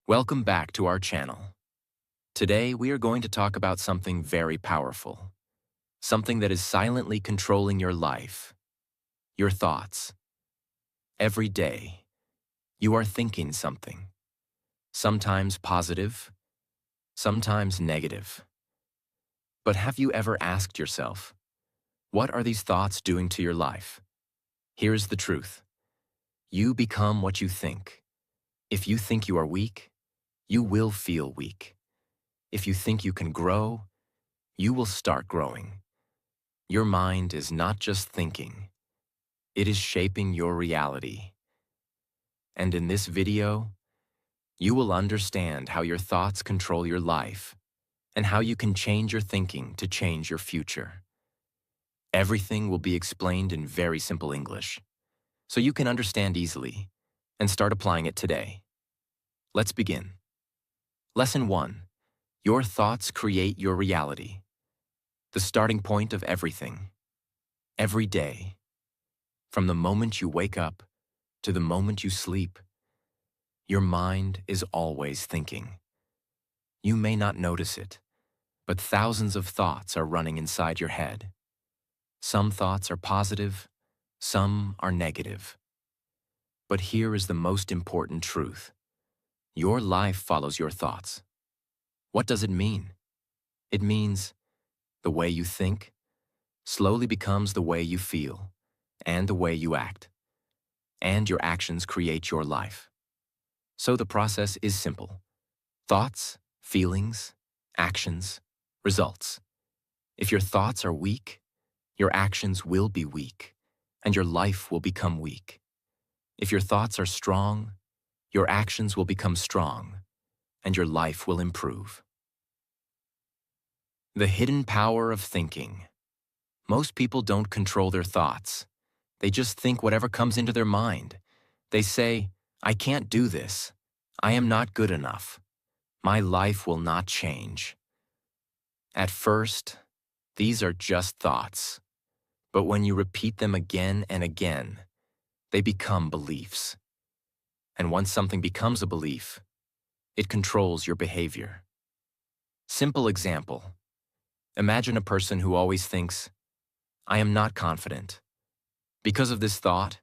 Welcome back to our channel. Today, we are going to talk about something very powerful, something that is silently controlling your life, your thoughts. Every day, you are thinking something, sometimes positive, sometimes negative. But have you ever asked yourself, what are these thoughts doing to your life? Here's the truth. You become what you think. If you think you are weak, you will feel weak. If you think you can grow, you will start growing. Your mind is not just thinking, it is shaping your reality. And in this video, you will understand how your thoughts control your life and how you can change your thinking to change your future. Everything will be explained in very simple English, so you can understand easily and start applying it today. Let's begin. Lesson 1. Your thoughts create your reality. The starting point of everything. Every day. From the moment you wake up to the moment you sleep, your mind is always thinking. You may not notice it, but thousands of thoughts are running inside your head. Some thoughts are positive, some are negative. But here is the most important truth. Your life follows your thoughts. What does it mean? It means the way you think slowly becomes the way you feel and the way you act. And your actions create your life. So the process is simple. Thoughts, feelings, actions, results. If your thoughts are weak, your actions will be weak, and your life will become weak. If your thoughts are strong, your actions will become strong, and your life will improve. The hidden power of thinking. Most people don't control their thoughts. They just think whatever comes into their mind. They say, I can't do this. I am not good enough. My life will not change. At first, these are just thoughts. But when you repeat them again and again, they become beliefs. And once something becomes a belief, it controls your behavior. Simple example. Imagine a person who always thinks, I am not confident. Because of this thought,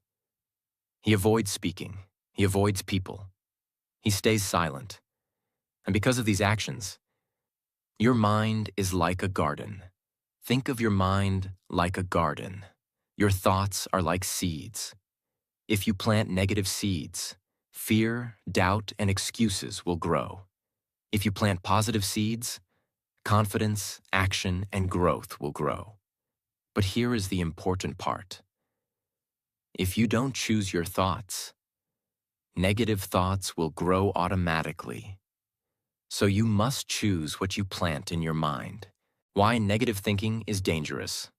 he avoids speaking. He avoids people. He stays silent. And because of these actions, your mind is like a garden. Think of your mind like a garden. Your thoughts are like seeds. If you plant negative seeds, fear, doubt, and excuses will grow. If you plant positive seeds, confidence, action, and growth will grow. But here is the important part. If you don't choose your thoughts, negative thoughts will grow automatically. So you must choose what you plant in your mind. Why negative thinking is dangerous.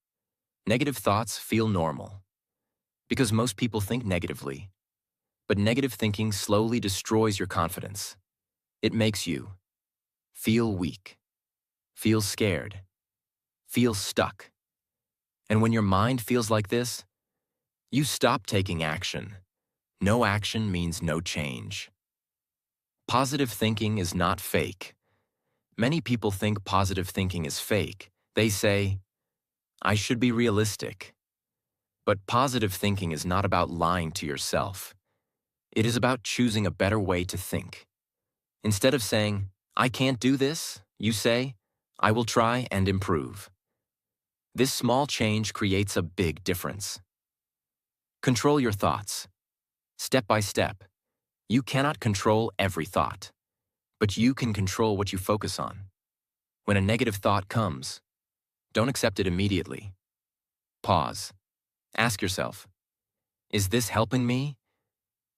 Negative thoughts feel normal, because most people think negatively. But negative thinking slowly destroys your confidence. It makes you feel weak, feel scared, feel stuck. And when your mind feels like this, you stop taking action. No action means no change. Positive thinking is not fake. Many people think positive thinking is fake. They say, I should be realistic. But positive thinking is not about lying to yourself. It is about choosing a better way to think. Instead of saying, I can't do this, you say, I will try and improve. This small change creates a big difference. Control your thoughts. Step by step. You cannot control every thought, but you can control what you focus on. When a negative thought comes, don't accept it immediately. Pause. Ask yourself, is this helping me?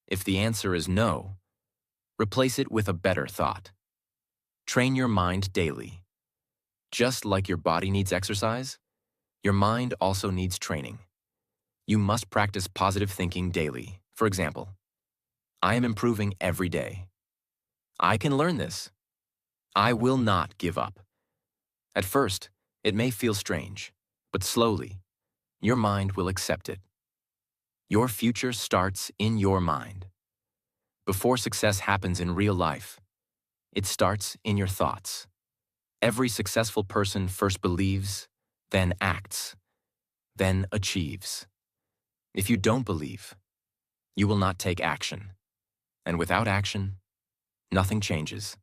If the answer is no, replace it with a better thought. Train your mind daily. Just like your body needs exercise, your mind also needs training. You must practice positive thinking daily. For example, I am improving every day. I can learn this. I will not give up. At first, it may feel strange, but slowly, your mind will accept it. Your future starts in your mind. Before success happens in real life, It starts in your thoughts. Every successful person first believes, then acts, then achieves. If you don't believe, you will not take action. And without action, nothing changes.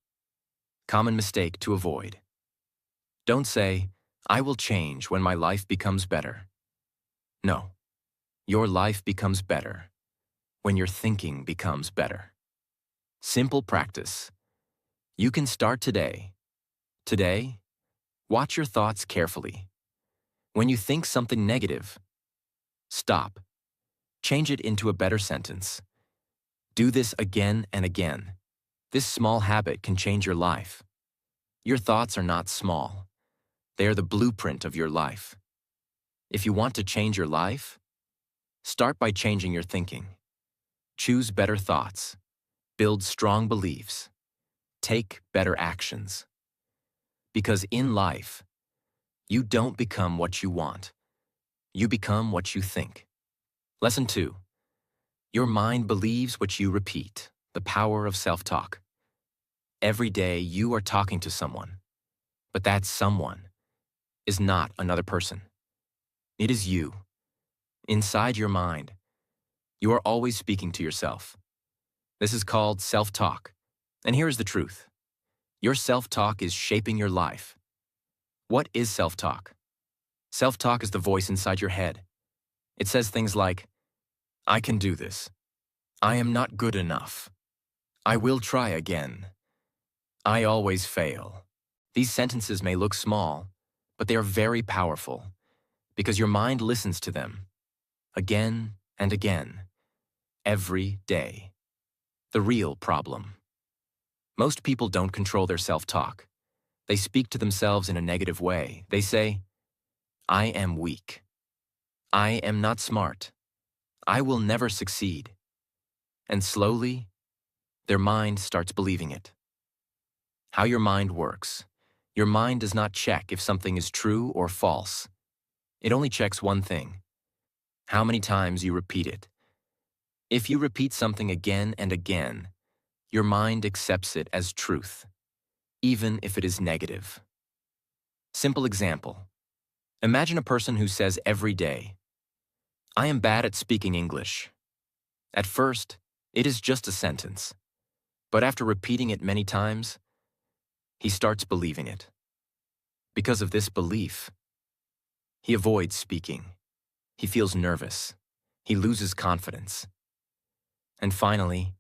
Common mistake to avoid. Don't say, I will change when my life becomes better. No, your life becomes better when your thinking becomes better. Simple practice. You can start today. Today, watch your thoughts carefully. When you think something negative, stop. Change it into a better sentence. Do this again and again. This small habit can change your life. Your thoughts are not small. They are the blueprint of your life. If you want to change your life, start by changing your thinking. Choose better thoughts. Build strong beliefs. Take better actions. Because in life, you don't become what you want. You become what you think. Lesson 2. Your mind believes what you repeat. The power of self-talk. Every day you are talking to someone, but that someone is not another person. It is you. Inside your mind, you are always speaking to yourself. This is called self-talk. And here is the truth. Your self-talk is shaping your life. What is self-talk? Self-talk is the voice inside your head. It says things like, I can do this. I am not good enough. I will try again. I always fail. These sentences may look small, but they are very powerful because your mind listens to them again and again, every day. The real problem. Most people don't control their self-talk. They speak to themselves in a negative way. They say, I am weak. I am not smart. I will never succeed. And slowly, their mind starts believing it. How your mind works. Your mind does not check if something is true or false. It only checks one thing: how many times you repeat it. If you repeat something again and again, your mind accepts it as truth, even if it is negative. Simple example. Imagine a person who says every day, I am bad at speaking English. At first, it is just a sentence, but after repeating it many times, he starts believing it. Because of this belief, he avoids speaking. He feels nervous. He loses confidence. And finally,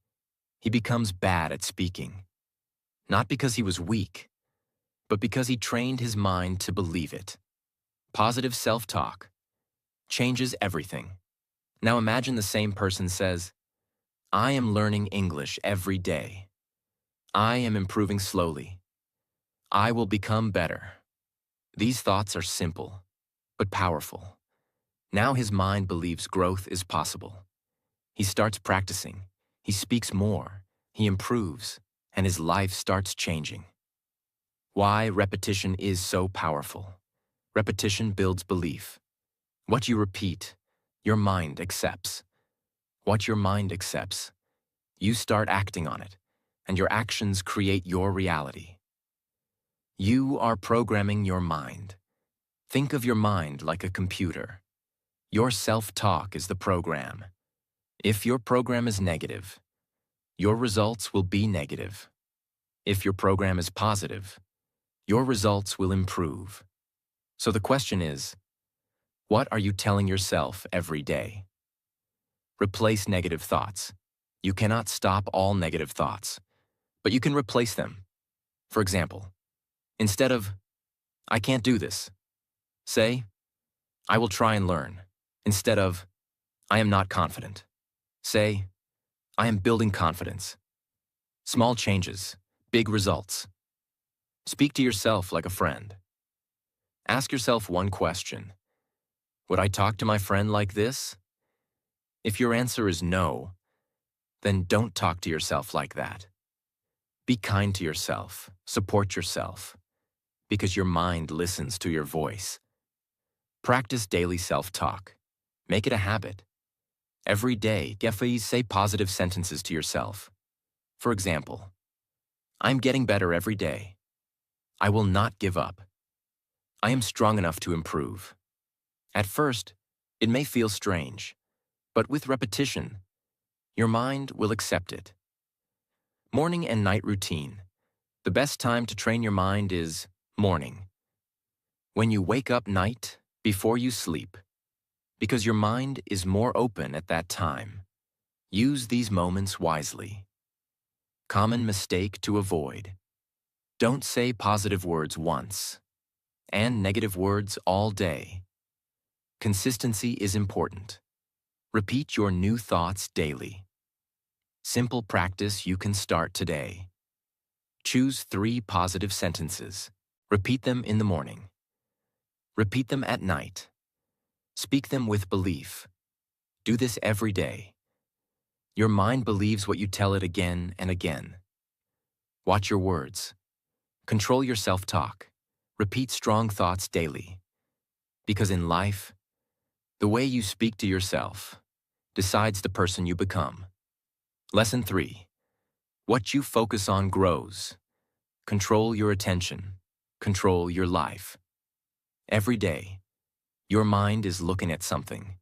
he becomes bad at speaking. Not because he was weak, but because he trained his mind to believe it. Positive self-talk changes everything. Now imagine the same person says, I am learning English every day. I am improving slowly. I will become better. These thoughts are simple, but powerful. Now his mind believes growth is possible. He starts practicing. He speaks more. He improves, and his life starts changing. Why repetition is so powerful. Repetition builds belief. What you repeat, your mind accepts. What your mind accepts, you start acting on it, and your actions create your reality. You are programming your mind. Think of your mind like a computer. Your self-talk is the program. If your program is negative, your results will be negative. If your program is positive, your results will improve. So the question is, what are you telling yourself every day? Replace negative thoughts. You cannot stop all negative thoughts, but you can replace them. For example, instead of, I can't do this, say, I will try and learn. Instead of, I am not confident, say, I am building confidence. Small changes, big results. Speak to yourself like a friend. Ask yourself one question. Would I talk to my friend like this? If your answer is no, then don't talk to yourself like that. Be kind to yourself, support yourself, because your mind listens to your voice. Practice daily self-talk. Make it a habit. Every day, say positive sentences to yourself. For example, I'm getting better every day. I will not give up. I am strong enough to improve. At first, it may feel strange, but with repetition, your mind will accept it. Morning and night routine. The best time to train your mind is morning. When you wake up night before you sleep, because your mind is more open at that time. Use these moments wisely. Common mistake to avoid. Don't say positive words once, and negative words all day. Consistency is important. Repeat your new thoughts daily. Simple practice you can start today. Choose 3 positive sentences. Repeat them in the morning. Repeat them at night. Speak them with belief. Do this every day. Your mind believes what you tell it again and again. Watch your words. Control your self-talk. Repeat strong thoughts daily. Because in life, the way you speak to yourself decides the person you become. Lesson 3. What you focus on grows. Control your attention. Control your life. Every day, your mind is looking at something.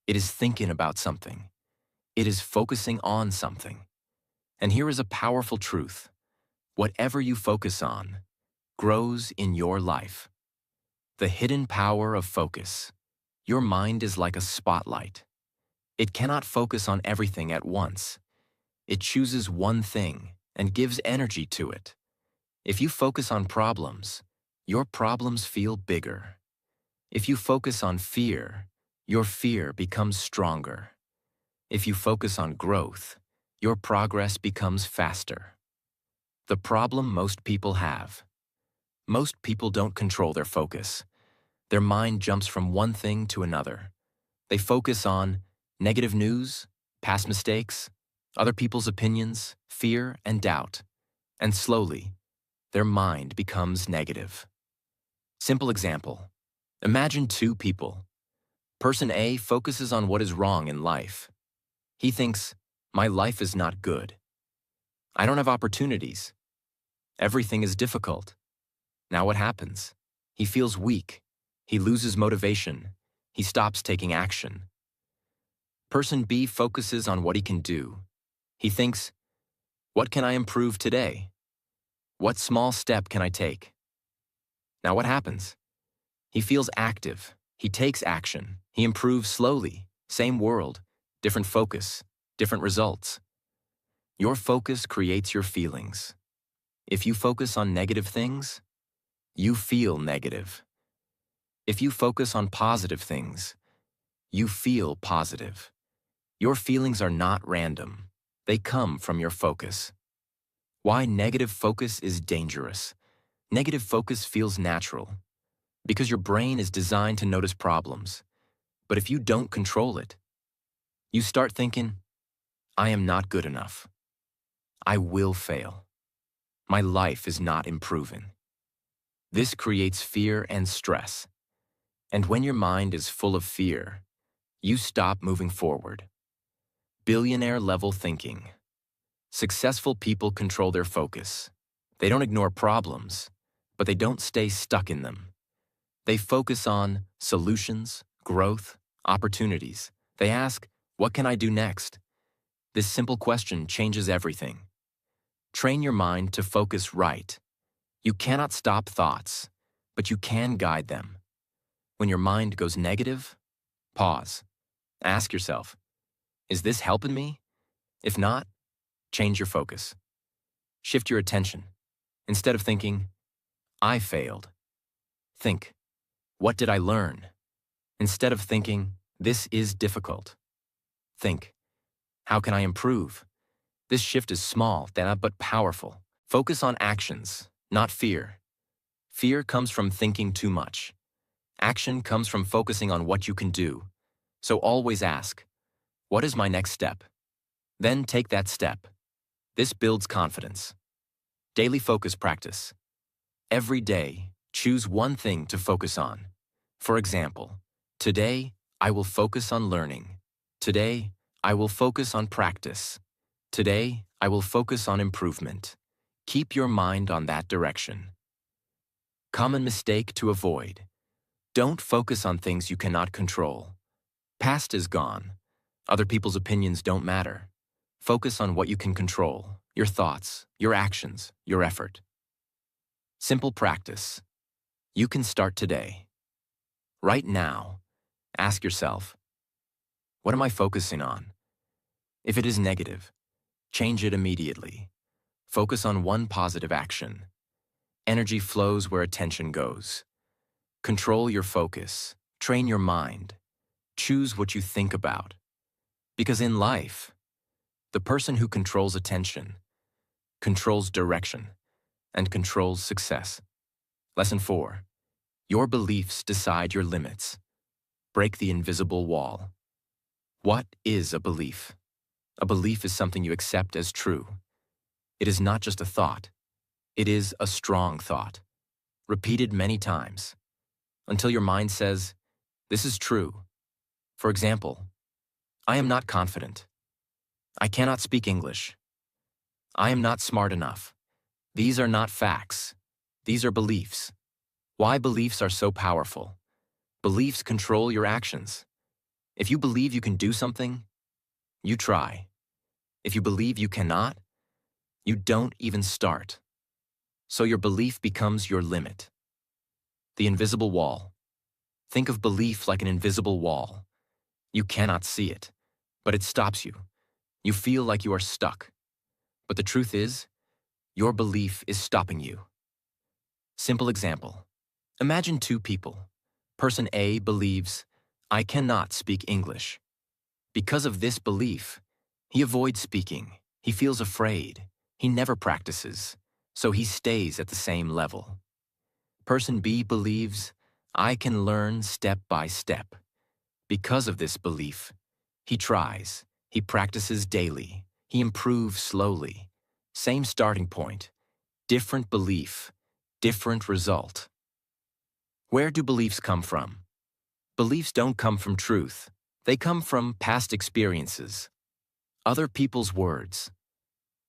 It is thinking about something. It is focusing on something. And here is a powerful truth. Whatever you focus on grows in your life. The hidden power of focus. Your mind is like a spotlight. It cannot focus on everything at once. It chooses one thing and gives energy to it. If you focus on problems, your problems feel bigger. If you focus on fear, your fear becomes stronger. If you focus on growth, your progress becomes faster. The problem most people have. Most people don't control their focus. Their mind jumps from one thing to another. They focus on negative news, past mistakes, other people's opinions, fear, and doubt. And slowly, their mind becomes negative. Simple example. Imagine 2 people. Person A focuses on what is wrong in life. He thinks, my life is not good. I don't have opportunities. Everything is difficult. Now what happens? He feels weak. He loses motivation. He stops taking action. Person B focuses on what he can do. He thinks, what can I improve today? What small step can I take? Now what happens? He feels active. He takes action. He improves slowly. Same world, different focus, different results. Your focus creates your feelings. If you focus on negative things, you feel negative. If you focus on positive things, you feel positive. Your feelings are not random. They come from your focus. Why negative focus is dangerous. Negative focus feels natural because your brain is designed to notice problems. But if you don't control it, you start thinking, I am not good enough. I will fail. My life is not improving. This creates fear and stress. And when your mind is full of fear, you stop moving forward. Billionaire-level thinking. Successful people control their focus. They don't ignore problems, but they don't stay stuck in them. They focus on solutions, growth, opportunities. They ask, what can I do next? This simple question changes everything. Train your mind to focus right. You cannot stop thoughts, but you can guide them. When your mind goes negative, pause. Ask yourself, is this helping me? If not, change your focus. Shift your attention. Instead of thinking, I failed, think, what did I learn? Instead of thinking, this is difficult, think, how can I improve? This shift is small, but powerful. Focus on actions, not fear. Fear comes from thinking too much. Action comes from focusing on what you can do. So always ask, what is my next step? Then take that step. This builds confidence. Daily focus practice. Every day, choose one thing to focus on. For example, today, I will focus on learning. Today, I will focus on practice. Today, I will focus on improvement. Keep your mind on that direction. Common mistake to avoid. Don't focus on things you cannot control. Past is gone. Other people's opinions don't matter. Focus on what you can control, your thoughts, your actions, your effort. Simple practice. You can start today. Right now, ask yourself, what am I focusing on? If it is negative, change it immediately. Focus on one positive action. Energy flows where attention goes. Control your focus. Train your mind. Choose what you think about. Because in life, the person who controls attention controls direction and controls success. Lesson 4. Your beliefs decide your limits. Break the invisible wall. What is a belief? A belief is something you accept as true. It is not just a thought. It is a strong thought, repeated many times, until your mind says, this is true. For example, I am not confident. I cannot speak English. I am not smart enough. These are not facts. These are beliefs. Why beliefs are so powerful? Beliefs control your actions. If you believe you can do something, you try. If you believe you cannot, you don't even start. So your belief becomes your limit. The invisible wall. Think of belief like an invisible wall. You cannot see it, but it stops you. You feel like you are stuck. But the truth is, your belief is stopping you. Simple example. Imagine two people. Person A believes, I cannot speak English. Because of this belief, he avoids speaking. He feels afraid. He never practices, so he stays at the same level. Person B believes, I can learn step by step. Because of this belief, he tries. He practices daily. He improves slowly. Same starting point. Different belief. Different result. Where do beliefs come from? Beliefs don't come from truth. They come from past experiences. Other people's words.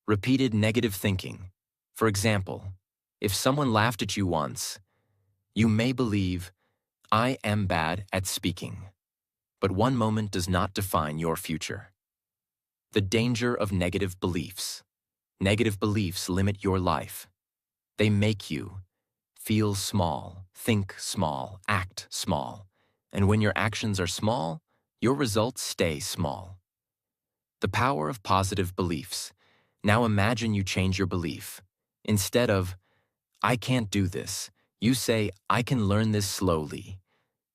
Repeated negative thinking. For example, if someone laughed at you once, you may believe, I am bad at speaking. But one moment does not define your future. The danger of negative beliefs. Negative beliefs limit your life. They make you feel small, think small, act small. And when your actions are small, your results stay small. The power of positive beliefs. Now imagine you change your belief. Instead of, I can't do this, you say, I can learn this slowly.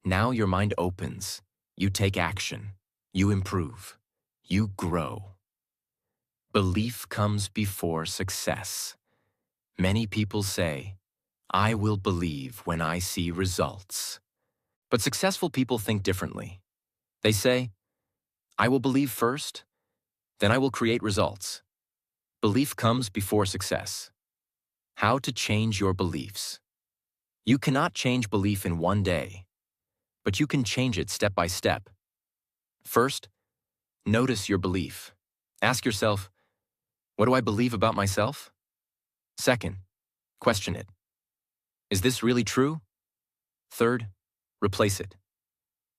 Now your mind opens. You take action. You improve. You grow. Belief comes before success. Many people say, I will believe when I see results. But successful people think differently. They say, I will believe first, then I will create results. Belief comes before success. How to change your beliefs. You cannot change belief in one day, but you can change it step by step. First, notice your belief. Ask yourself, what do I believe about myself? Second, question it. Is this really true? Third, replace it.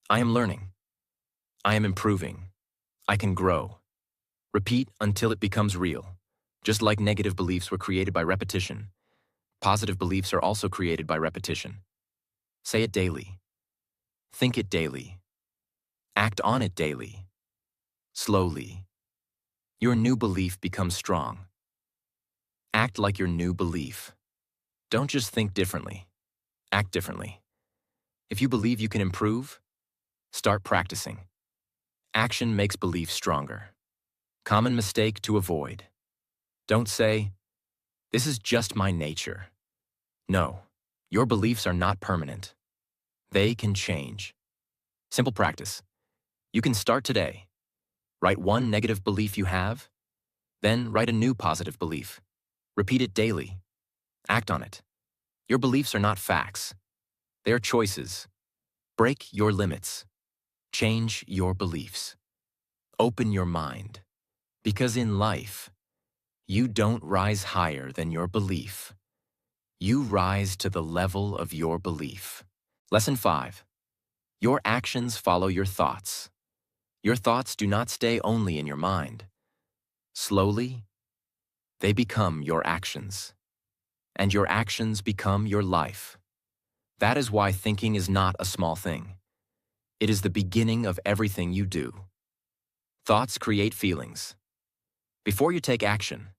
I am learning. I am improving. I can grow. Repeat until it becomes real. Just like negative beliefs were created by repetition, positive beliefs are also created by repetition. Say it daily. Think it daily. Act on it daily. Slowly. Your new belief becomes strong. Act like your new belief. Don't just think differently. Act differently. If you believe you can improve, start practicing. Action makes belief stronger. Common mistake to avoid. Don't say, this is just my nature. No, your beliefs are not permanent. They can change. Simple practice. You can start today. Write one negative belief you have, then write a new positive belief. Repeat it daily. Act on it. Your beliefs are not facts. They are choices. Break your limits. Change your beliefs. Open your mind. Because in life, You don't rise higher than your belief. You rise to the level of your belief. Lesson 5. Your actions follow your thoughts. Your thoughts do not stay only in your mind. Slowly, they become your actions. And your actions become your life. That is why thinking is not a small thing. It is the beginning of everything you do. Thoughts create feelings. Before you take action,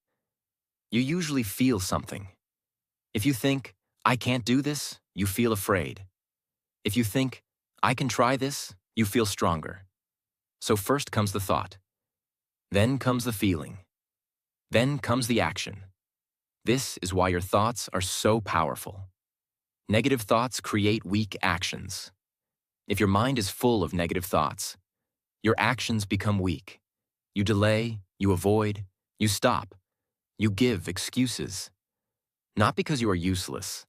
you usually feel something. If you think, I can't do this, you feel afraid. If you think, I can try this, you feel stronger. So first comes the thought. Then comes the feeling. Then comes the action. This is why your thoughts are so powerful. Negative thoughts create weak actions. If your mind is full of negative thoughts, your actions become weak. You delay, you avoid, you stop, you give excuses. Not because you are useless,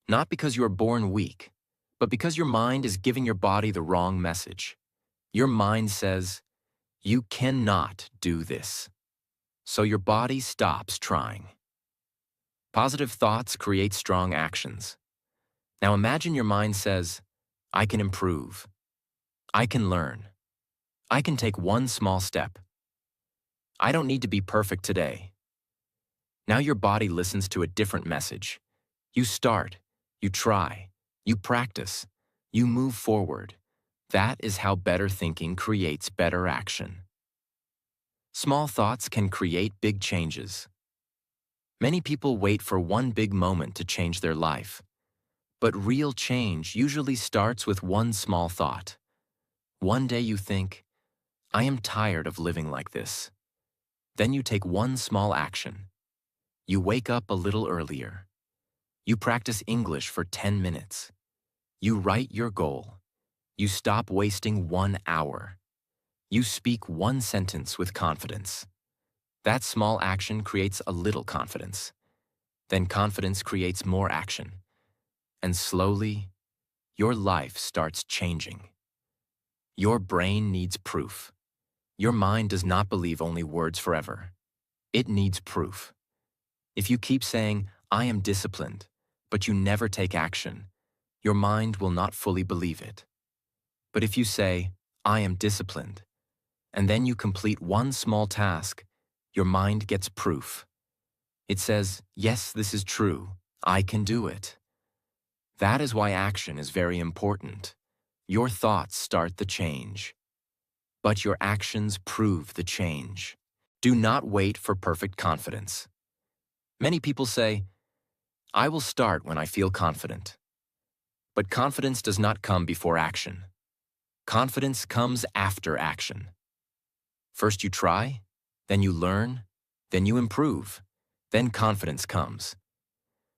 not because you are born weak, but because your mind is giving your body the wrong message. Your mind says, you cannot do this. So your body stops trying. Positive thoughts create strong actions. Now imagine your mind says, I can improve. I can learn. I can take one small step. I don't need to be perfect today. Now your body listens to a different message. You start, you try, you practice, you move forward. That is how better thinking creates better action. Small thoughts can create big changes. Many people wait for one big moment to change their life. But real change usually starts with one small thought. One day you think, I am tired of living like this. Then you take one small action. You wake up a little earlier. You practice English for 10 minutes. You write your goal. You stop wasting 1 hour. You speak one sentence with confidence. That small action creates a little confidence. Then confidence creates more action. And slowly, your life starts changing. Your brain needs proof. Your mind does not believe only words forever. It needs proof. If you keep saying, I am disciplined, but you never take action, your mind will not fully believe it. But if you say, I am disciplined, and then you complete one small task, your mind gets proof. It says, yes, this is true. I can do it. That is why action is very important. Your thoughts start the change, but your actions prove the change. Do not wait for perfect confidence. Many people say, I will start when I feel confident. But confidence does not come before action. Confidence comes after action. First you try, then you learn, then you improve, then confidence comes.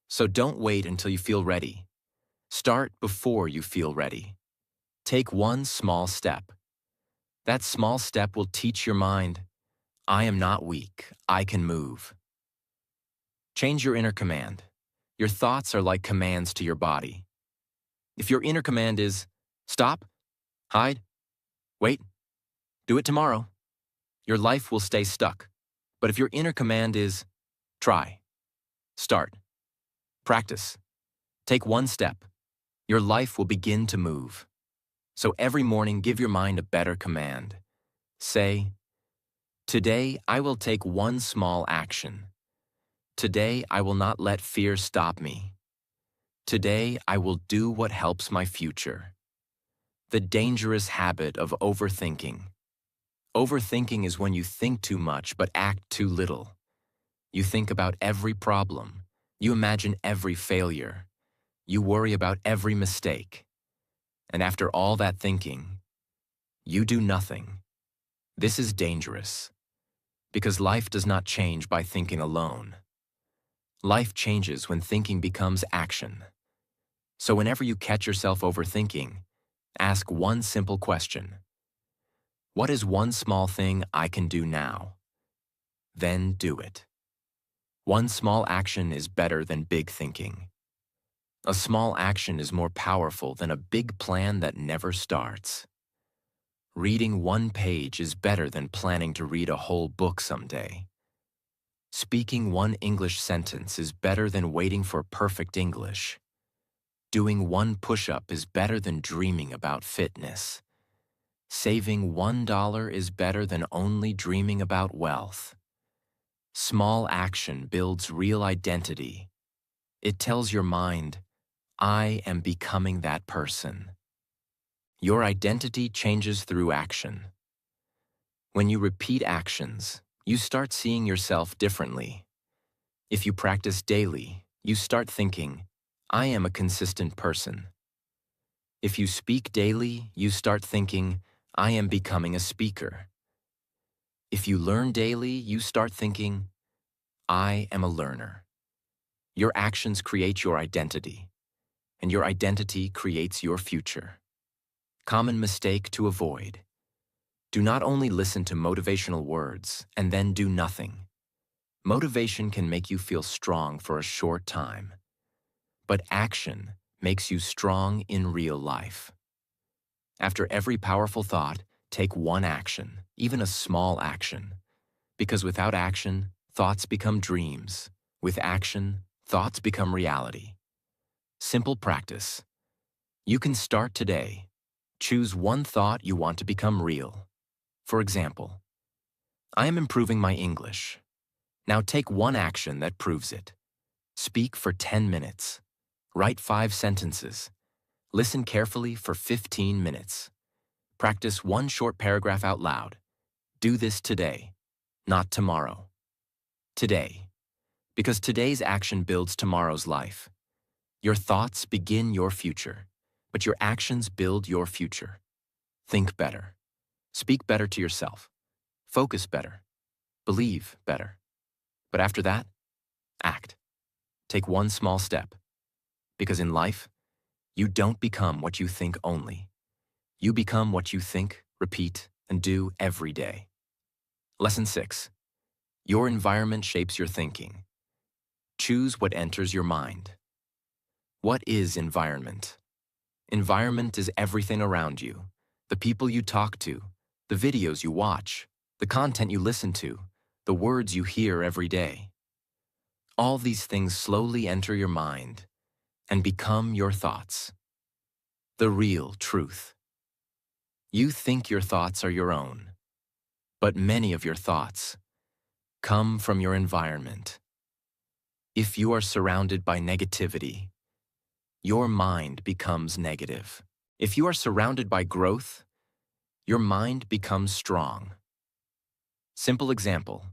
So don't wait until you feel ready. Start before you feel ready. Take one small step. That small step will teach your mind, I am not weak, I can move. Change your inner command. Your thoughts are like commands to your body. If your inner command is, stop, hide, wait, do it tomorrow, your life will stay stuck. But if your inner command is, try, start, practice, take one step, your life will begin to move. So every morning, give your mind a better command. Say, today I will take one small action. Today I will not let fear stop me. Today I will do what helps my future. The dangerous habit of overthinking. Overthinking is when you think too much but act too little. You think about every problem. You imagine every failure. You worry about every mistake. And after all that thinking, you do nothing. This is dangerous, because life does not change by thinking alone. Life changes when thinking becomes action. So whenever you catch yourself overthinking, ask one simple question. What is one small thing I can do now? Then do it. One small action is better than big thinking. A small action is more powerful than a big plan that never starts. Reading one page is better than planning to read a whole book someday. Speaking one English sentence is better than waiting for perfect English. Doing one push-up is better than dreaming about fitness. Saving $1 is better than only dreaming about wealth. Small action builds real identity. It tells your mind, I am becoming that person. Your identity changes through action. When you repeat actions, you start seeing yourself differently. If you practice daily, you start thinking, I am a consistent person. If you speak daily, you start thinking, I am becoming a speaker. If you learn daily, you start thinking, I am a learner. Your actions create your identity, and your identity creates your future. Common mistake to avoid. Do not only listen to motivational words and then do nothing. Motivation can make you feel strong for a short time, but action makes you strong in real life. After every powerful thought, take one action, even a small action. Because without action, thoughts become dreams. With action, thoughts become reality. Simple practice. You can start today. Choose one thought you want to become real. For example, I am improving my English. Now take one action that proves it. Speak for 10 minutes. Write 5 sentences. Listen carefully for 15 minutes. Practice one short paragraph out loud. Do this today, not tomorrow. Today. Because today's action builds tomorrow's life. Your thoughts begin your future, but your actions build your future. Think better. Speak better to yourself. Focus better. Believe better. But after that, act. Take one small step. Because in life, you don't become what you think only. You become what you think, repeat, and do every day. Lesson 6. Your environment shapes your thinking. Choose what enters your mind. What is environment? Environment is everything around you. The people you talk to, the videos you watch, the content you listen to, the words you hear every day. All these things slowly enter your mind and become your thoughts. The real truth. You think your thoughts are your own, but many of your thoughts come from your environment. If you are surrounded by negativity, your mind becomes negative. If you are surrounded by growth, your mind becomes strong. Simple example.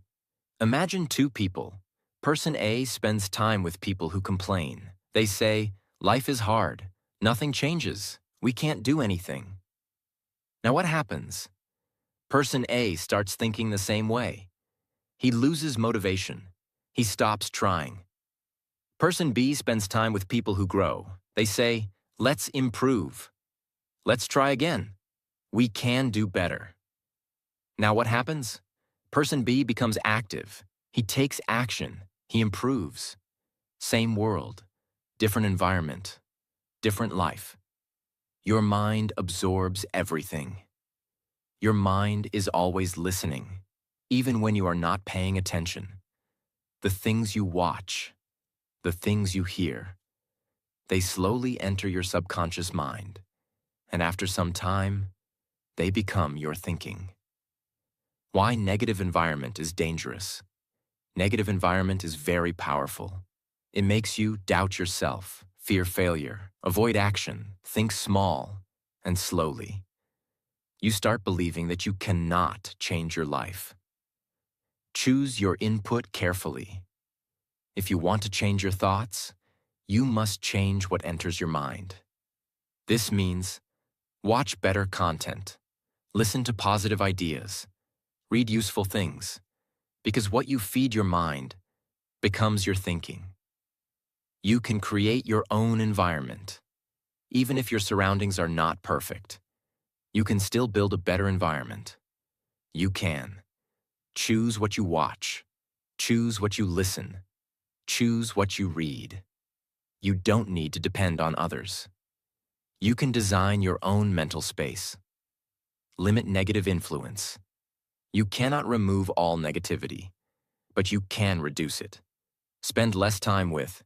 Imagine 2 people. Person A spends time with people who complain. They say, life is hard. Nothing changes. We can't do anything. Now what happens? Person A starts thinking the same way. He loses motivation. He stops trying. Person B spends time with people who grow. They say, let's improve. Let's try again. We can do better. Now what happens? Person B becomes active. He takes action. He improves. Same world, different environment, different life. Your mind absorbs everything. Your mind is always listening, even when you are not paying attention. The things you watch, the things you hear, they slowly enter your subconscious mind, and after some time, they become your thinking. Why negative environment is dangerous. Negative environment is very powerful. It makes you doubt yourself, fear failure, avoid action, think small, and slowly. You start believing that you cannot change your life. Choose your input carefully. If you want to change your thoughts, you must change what enters your mind. This means watch better content, listen to positive ideas, read useful things, because what you feed your mind becomes your thinking. You can create your own environment. Even if your surroundings are not perfect, you can still build a better environment. You can. Choose what you watch. Choose what you listen. Choose what you read. You don't need to depend on others. You can design your own mental space. Limit negative influence. You cannot remove all negativity, but you can reduce it. Spend less time with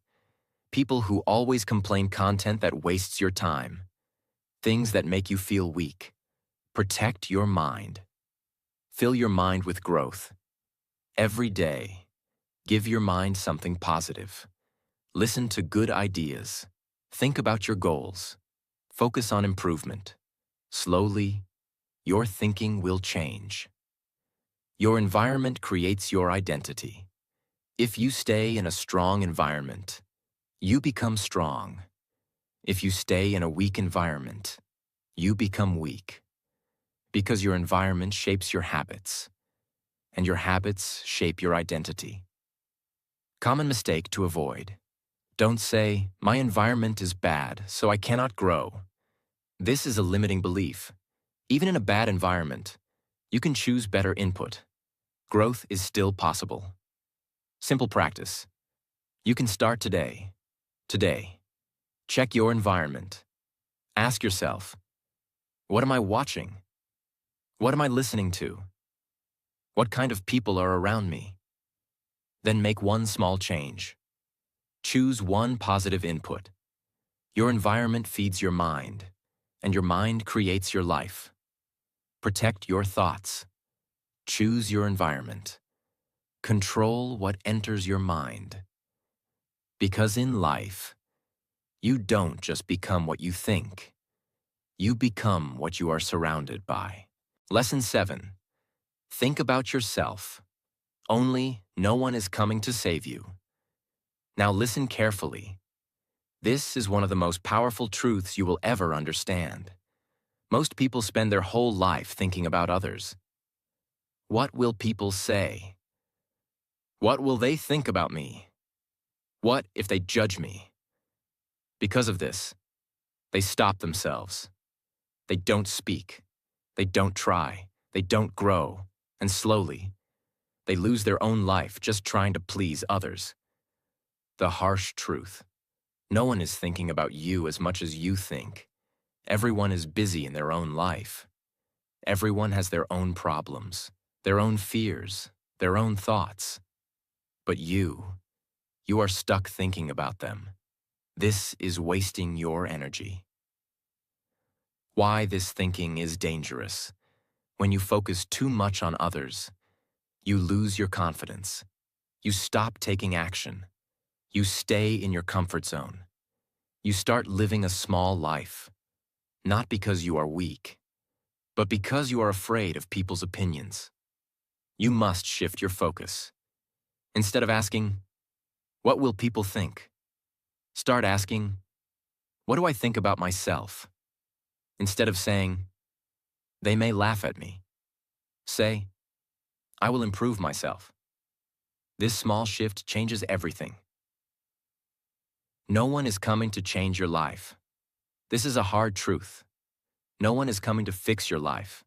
people who always complain, content that wastes your time, things that make you feel weak. Protect your mind. Fill your mind with growth. Every day, give your mind something positive. Listen to good ideas. Think about your goals. Focus on improvement. Slowly, your thinking will change. Your environment creates your identity. If you stay in a strong environment, you become strong. If you stay in a weak environment, you become weak. Because your environment shapes your habits, and your habits shape your identity. Common mistake to avoid. Don't say, "My environment is bad, so I cannot grow." This is a limiting belief. Even in a bad environment, you can choose better input. Growth is still possible. Simple practice. You can start today. Today. Check your environment. Ask yourself, what am I watching? What am I listening to? What kind of people are around me? Then make one small change. Choose one positive input. Your environment feeds your mind, and your mind creates your life. Protect your thoughts. Choose your environment. Control what enters your mind. Because in life, you don't just become what you think. You become what you are surrounded by. Lesson 7. Think about yourself. Only no one is coming to save you. Now listen carefully. This is one of the most powerful truths you will ever understand. Most people spend their whole life thinking about others. What will people say? What will they think about me? What if they judge me? Because of this, they stop themselves. They don't speak. They don't try. They don't grow. And slowly, they lose their own life just trying to please others. The harsh truth. No one is thinking about you as much as you think. Everyone is busy in their own life. Everyone has their own problems, their own fears, their own thoughts. But you are stuck thinking about them. This is wasting your energy. Why this thinking is dangerous. When you focus too much on others, you lose your confidence. You stop taking action. You stay in your comfort zone. You start living a small life, not because you are weak, but because you are afraid of people's opinions. You must shift your focus. Instead of asking, "What will people think?" Start asking, "What do I think about myself?" Instead of saying, "They may laugh at me," say, "I will improve myself." This small shift changes everything. No one is coming to change your life. This is a hard truth. No one is coming to fix your life.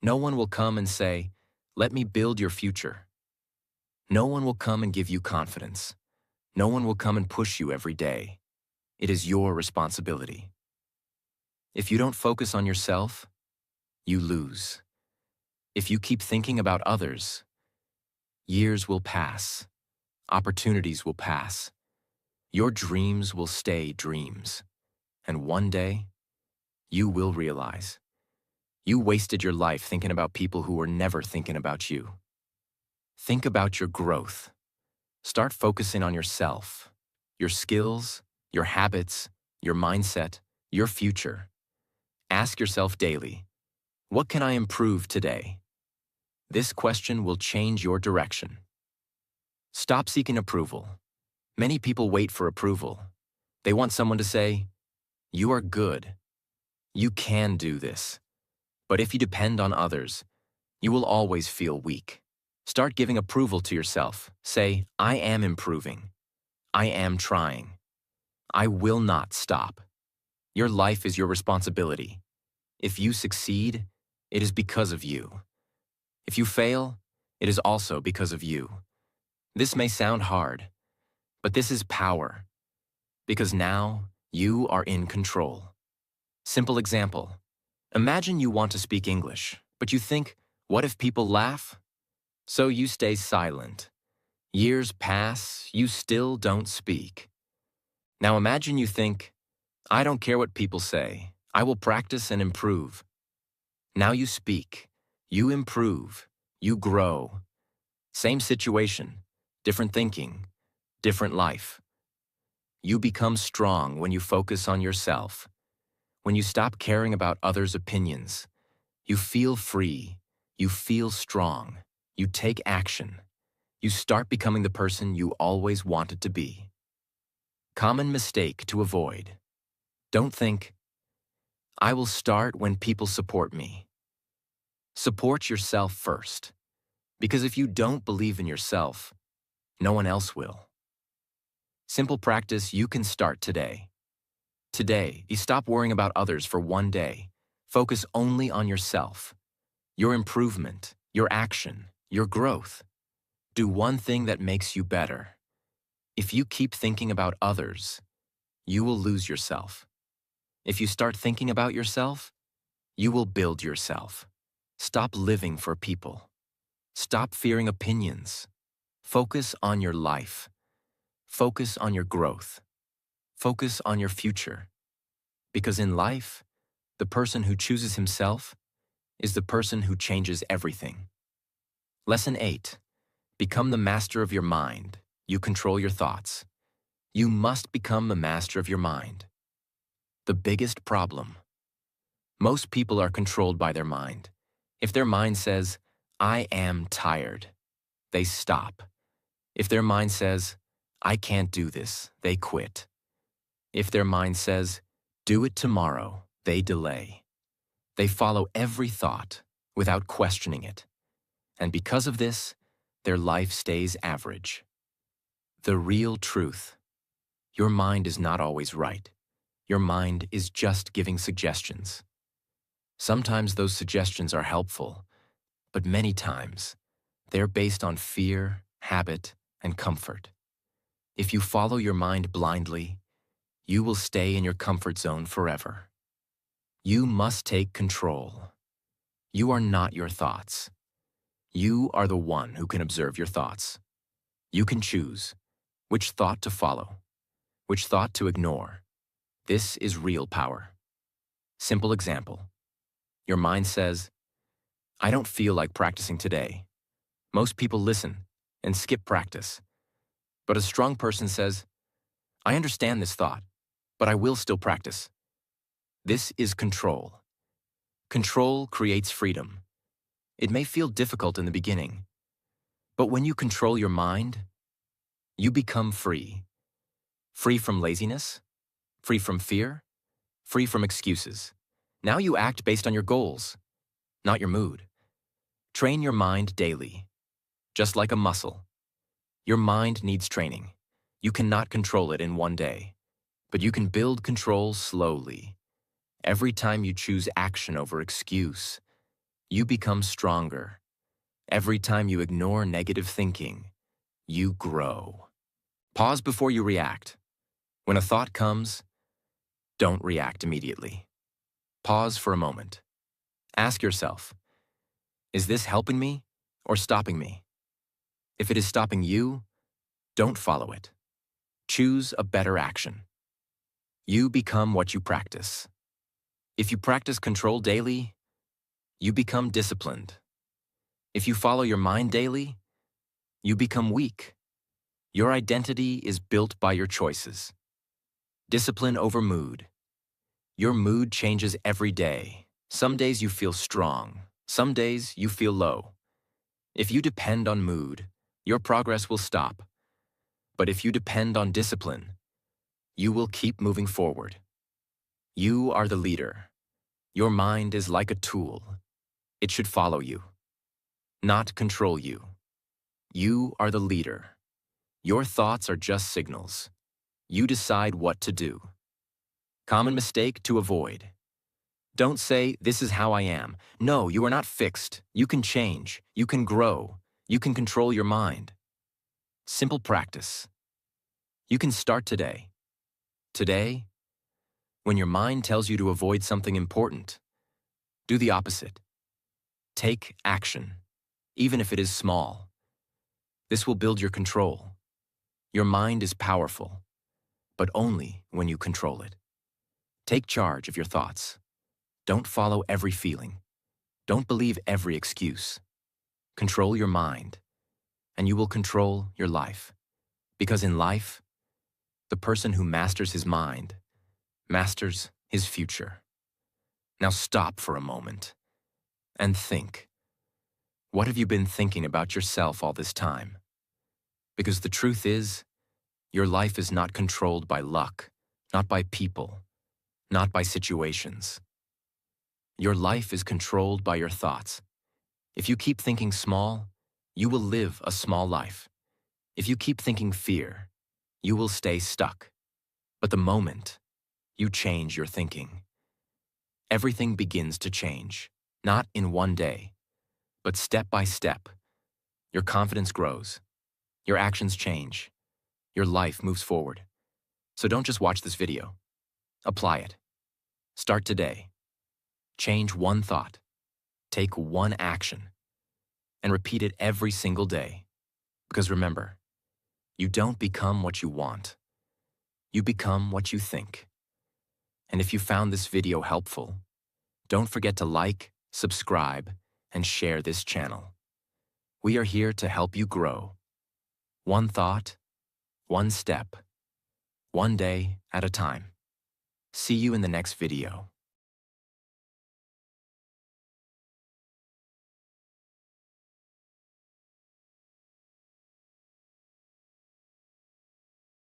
No one will come and say, "Let me build your future." No one will come and give you confidence. No one will come and push you every day. It is your responsibility. If you don't focus on yourself, you lose. If you keep thinking about others, years will pass. Opportunities will pass. Your dreams will stay dreams. And one day, you will realize you wasted your life thinking about people who were never thinking about you. Think about your growth. Start focusing on yourself, your skills, your habits, your mindset, your future. Ask yourself daily, what can I improve today? This question will change your direction. Stop seeking approval. Many people wait for approval. They want someone to say, "You are good. You can do this." But if you depend on others, you will always feel weak. Start giving approval to yourself. Say, "I am improving. I am trying. I will not stop." Your life is your responsibility. If you succeed, it is because of you. If you fail, it is also because of you. This may sound hard, but this is power. Because now, you are in control. Simple example. Imagine you want to speak English, but you think, what if people laugh? So you stay silent. Years pass, you still don't speak. Now imagine you think, I don't care what people say. I will practice and improve. Now you speak. You improve. You grow. Same situation, different thinking, different life. You become strong when you focus on yourself. When you stop caring about others' opinions, you feel free. You feel strong. You take action. You start becoming the person you always wanted to be. Common mistake to avoid. Don't think, I will start when people support me. Support yourself first, because if you don't believe in yourself, no one else will. Simple practice you can start today. Today, you stop worrying about others for one day. Focus only on yourself, your improvement, your action, your growth. Do one thing that makes you better. If you keep thinking about others, you will lose yourself. If you start thinking about yourself, you will build yourself. Stop living for people. Stop fearing opinions. Focus on your life. Focus on your growth. Focus on your future. Because in life, the person who chooses himself is the person who changes everything. Lesson 8. Become the master of your mind. You control your thoughts. You must become the master of your mind. The biggest problem. Most people are controlled by their mind. If their mind says, I am tired, they stop. If their mind says, I can't do this, they quit. If their mind says, do it tomorrow, they delay. They follow every thought without questioning it. And because of this, their life stays average. The real truth. Your mind is not always right. Your mind is just giving suggestions. Sometimes those suggestions are helpful, but many times, they're based on fear, habit, and comfort. If you follow your mind blindly, you will stay in your comfort zone forever. You must take control. You are not your thoughts. You are the one who can observe your thoughts. You can choose which thought to follow, which thought to ignore. This is real power. Simple example. Your mind says, I don't feel like practicing today. Most people listen and skip practice. But a strong person says, I understand this thought, but I will still practice. This is control. Control creates freedom. It may feel difficult in the beginning, but when you control your mind, you become free. Free from laziness, free from fear, free from excuses. Now you act based on your goals, not your mood. Train your mind daily, just like a muscle. Your mind needs training. You cannot control it in one day, but you can build control slowly. Every time you choose action over excuse, you become stronger. Every time you ignore negative thinking, you grow. Pause before you react. When a thought comes, don't react immediately. Pause for a moment. Ask yourself, is this helping me or stopping me? If it is stopping you, don't follow it. Choose a better action. You become what you practice. If you practice control daily, you become disciplined. If you follow your mind daily, you become weak. Your identity is built by your choices. Discipline over mood. Your mood changes every day. Some days you feel strong. Some days you feel low. If you depend on mood, your progress will stop. But if you depend on discipline, you will keep moving forward. You are the leader. Your mind is like a tool. It should follow you, not control you. You are the leader. Your thoughts are just signals. You decide what to do. Common mistake to avoid. Don't say, this is how I am. No, you are not fixed. You can change. You can grow. You can control your mind. Simple practice. You can start today. Today, when your mind tells you to avoid something important, do the opposite. Take action, even if it is small. This will build your control. Your mind is powerful, but only when you control it. Take charge of your thoughts. Don't follow every feeling. Don't believe every excuse. Control your mind, and you will control your life. Because in life, the person who masters his mind masters his future. Now stop for a moment and think. What have you been thinking about yourself all this time? Because the truth is, your life is not controlled by luck, not by people, not by situations. Your life is controlled by your thoughts. If you keep thinking small, you will live a small life. If you keep thinking fear, you will stay stuck. But the moment you change your thinking, everything begins to change, not in one day, but step by step. Your confidence grows, your actions change, your life moves forward. So don't just watch this video. Apply it. Start today. Change one thought. Take one action. And repeat it every single day. Because remember, you don't become what you want. You become what you think. And if you found this video helpful, don't forget to like, subscribe, and share this channel. We are here to help you grow. One thought, one step, one day at a time. See you in the next video.